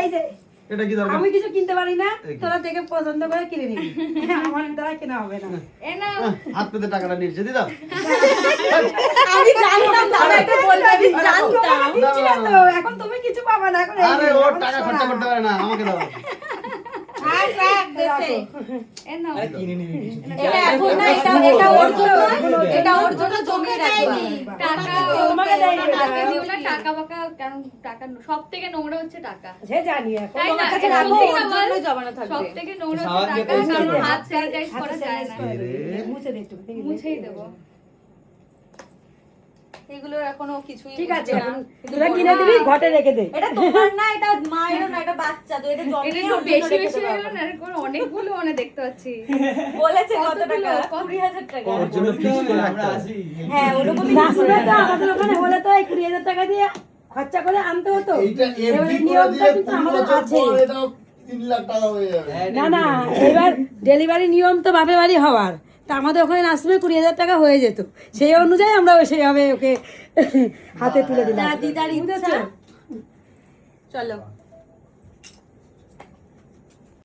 এই যে এটা কি দরকার? আমি কিছু কিনতে পারি না, তোরা থেকে পছন্দ করে কিনে নিবি। আমার দ্বারা কেনা হবে না। হাত পেতে টাকাটা নিচ্ছে দিদা। আমি জানতাম দাদা এটা বলবে, আমি জানতাম। দিচ্ছি না তো, এখন তুমি কিছু পাবা না, এখন এই আরে যে, ও এখন টাকা খরচা করতে পারে না, আমাকে দাও। এটা এখন না, এটা ওর জন্য, এটা ওর জন্য জমিয়ে রাখবা। টাকা তোমাকে দেয় না। টাকা দিও না, টাকা বাকা কারণ টাকা সব থেকে নোংরা হচ্ছে টাকা। সে জানি এখন। তাই না? তোমার কাছে রাখো, ওর জন্যই জমানো থাকবে। সব থেকে নোংরা হচ্ছে টাকা, কারণ হাত স্যানিটাইজ করা যায় না। মুছে দে একটু। মুছেই দেবো। এগুলোর এখনো কিছুই ঠিক আছে, বুঝবে না। তোরা কিনে দিবি, ঘটে রেখে দে। এটা তোমার না, এটা মায়েরও না, এটা বাচ্চা তো, এটা এটা জমিয়ে একটু ওর জন্য বেশি রেখে বেশি দেওয়া হয়ে গেল না, এরকম অনেকগুলো মানে দেখতে পাচ্ছি। বলেছে কত কতগুলো? টাকা? 20,000 টাকা। ওর জন্য ফিক্স করে রাখতে হবে। হ্যাঁ, ওরকম নাসিবে তো আমাদের ওখানে হলে তো এই 20,000 টাকা দিয়ে খরচা করে আনতে হতো। এইটা এবারে এফডি করে নিয়মটা দিলে কিন্তু 3 আমাদের বছর আছে। পর এটাও 3 লাখ টাকা হয়ে যাবে। না না, এবার ডেলিভারি নিয়ম তো বাপের বাড়ি হওয়ার, তা আমাদের ওখানে নাসিবে 20,000 টাকা হয়ে যেত, সেই অনুযায়ী আমরা সেইভাবে ওকে হাতে তুলে দিলাম। দিদার ইচ্ছা। চলো।